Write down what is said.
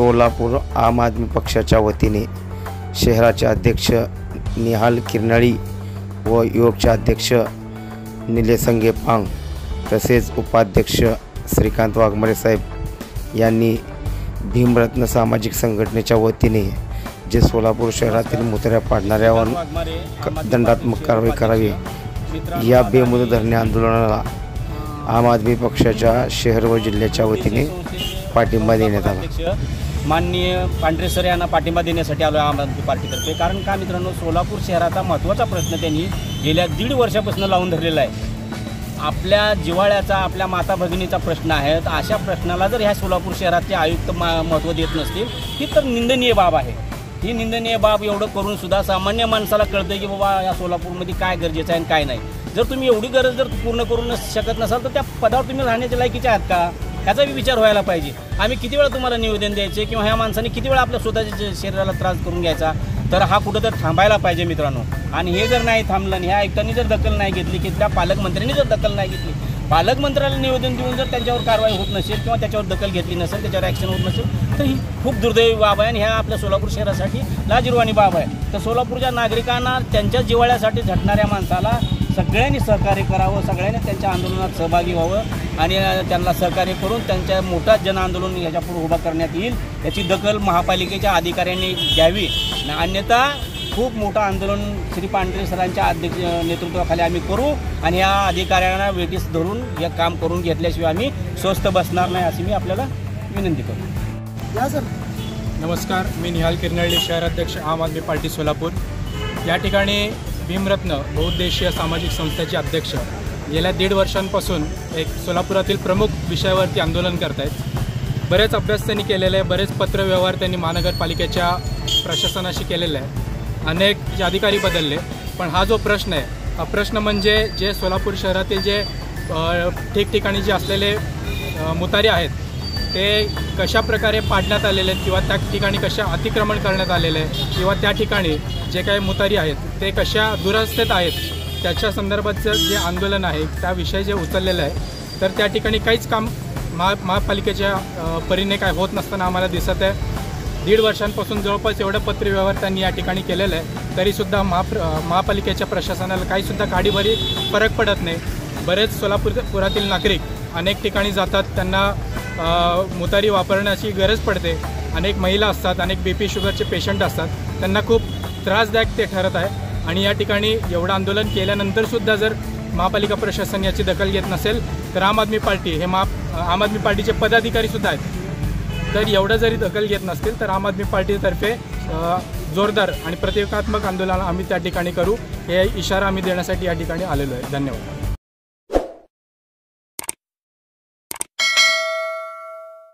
सोलापूर आम आदमी पक्षाच्या वतीने शहराचे अध्यक्ष निहाल किरनाळी व युवकचे अध्यक्ष निलेसंगे पांग तसेच उपाध्यक्ष श्रीकांत वाघमारे साहेब यांनी भीमरत्न सामाजिक संघटनेच्या वतीने जे सोलापूर शहरातील मुतऱ्या पाडणाऱ्यावर दंडात्मक कारवाई करावी या बेमुदत धरणे आंदोलनाला आम आदमी पक्षाच्या शहर व जिल्ह्याच्या वतीने पाठिंबा देण्यात आला। माननीय पांढरे सर यांना पाठिंबा देण्यासाठी आलो आम आदमी पार्टीतर्फे। कारण का मित्रांनो, सोलापूर शहराचा महत्त्वाचा प्रश्न त्यांनी गेल्या 1.5 वर्षापासून लावून धरलेला आहे। आपल्या जिव्हाळ्याचा, आपल्या माता भगिनीचा प्रश्न आहे। अशा प्रश्नाला जर ह्या सोलापूर शहराचे आयुक्त महत्त्व देत नसतील ही तर निंदनीय बाब आहे। ही निंदनीय बाब एवढं करून सुद्धा सामान्य माणसाला कळतं की बाबा या सोलापूरमध्ये काय गरजेचं आहे आणि काय नाही। जर तुम्ही एवढी गरज जर पूर्ण करू शकत नसाल तर त्या पदावर तुम्ही राहण्याच्या लायकीचे आहात का, ह्याचा विचार व्हायला पाहिजे। आम्ही किती वेळा तुम्हाला निवेदन द्यायचे किंवा ह्या माणसाने किती वेळा आपल्या स्वतःच्या शरीराला त्रास करून घ्यायचा, तर हा कुठं तर थांबायला पाहिजे मित्रांनो। आणि हे जर नाही थांबलं आणि ह्या आयुक्तांनी जर दखल नाही घेतली, की त्या पालकमंत्र्यांनी जर दखल नाही घेतली, पालकमंत्र्याला निवेदन देऊन जर त्यांच्यावर कारवाई होत नसेल किंवा त्याच्यावर दखल घेतली नसेल, त्याच्यावर ॲक्शन होत नसेल, तर ही खूप दुर्दैवी बाब आहे आणि ह्या आपल्या सोलापूर शहरासाठी लाजिरवाणी बाब आहे। तर सोलापूरच्या नागरिकांना त्यांच्या जिव्हाळ्यासाठी झटणाऱ्या माणसाला सगळ्यांनी सहकार्य करावं, सगळ्यांनी त्यांच्या आंदोलनात सहभागी व्हावं आणि त्यांना सहकार्य करून त्यांच्या मोठा जनआंदोलन याच्यापुढे उभा करण्यात येईल याची दखल महापालिकेच्या अधिकाऱ्यांनी घ्यावी। अन्यथा खूप मोठं आंदोलन श्री पांढरे सरांच्या नेतृत्वाखाली आम्ही करू आणि या अधिकाऱ्यांना वेटीस धरून हे काम करून घेतल्याशिवाय आम्ही स्वस्थ बसणार नाही अशी मी आपल्याला विनंती करतो। या सर, नमस्कार, मी निहाल किरनाळी, शहराध्यक्ष आम आदमी पार्टी सोलापूर। या ठिकाणी भीमरत्न बहुउद्देशीय सामाजिक संस्थेचे अध्यक्ष गेल्या 1.5 वर्षांपासून एक सोलापुरातील प्रमुख विषयावरती आंदोलन करत आहेत। बरेच अभ्यास त्यांनी केलेले आहे, बरेच पत्रव्यवहार त्यांनी महानगरपालिकेच्या प्रशासनाशी केलेला आहे, अनेक जे अधिकारी बदलले, पण हा जो प्रश्न आहे, हा प्रश्न म्हणजे जे सोलापूर शहरातील जे ठिकठिकाणी जे असलेले मुतारी आहेत ते कशा प्रकारे पाडण्यात आलेले आहेत किंवा त्या ठिकाणी कशा अतिक्रमण करण्यात आलेले आहे किंवा त्या ठिकाणी जे काही मुतारी आहेत ते कशा दुरवस्थेत आहेत, त्याच्या संदर्भाचं जे आंदोलन आहे त्याविषयी जे उचललेलं आहे, तर त्या ठिकाणी काहीच काम महापालिकेच्या परीने काय होत नसताना आम्हाला दिसत आहे। 1.5 वर्षांपासून जवळपास एवढं पत्रव्यवहार त्यांनी या ठिकाणी केलेलं आहे, तरीसुद्धा महापालिकेच्या प्रशासनाला काहीसुद्धा काडीभरी फरक पडत नाही। बरेच सोलापुरातील नागरिक अनेक ठिकाणी जातात, त्यांना मुतारी वापरण्याची गरज पडते। अनेक महिला असतात, अनेक BP शुगरचे पेशंट असतात, त्यांना खूप त्रासदायक ते ठरत आहे। आणि या ठिकाणी एवढं आंदोलन केल्यानंतरसुद्धा जर महापालिका प्रशासन याची दखल घेत नसेल तर आम आदमी पार्टी हे आम आदमी पार्टीचे पदाधिकारीसुद्धा आहेत, तर एवढं जरी दखल घेत नसतील तर आम आदमी पार्टीतर्फे जोरदार आणि प्रतिकात्मक आंदोलन आम्ही त्या ठिकाणी करू, हे इशारा आम्ही देण्यासाठी या ठिकाणी आलेलो आहे। धन्यवाद।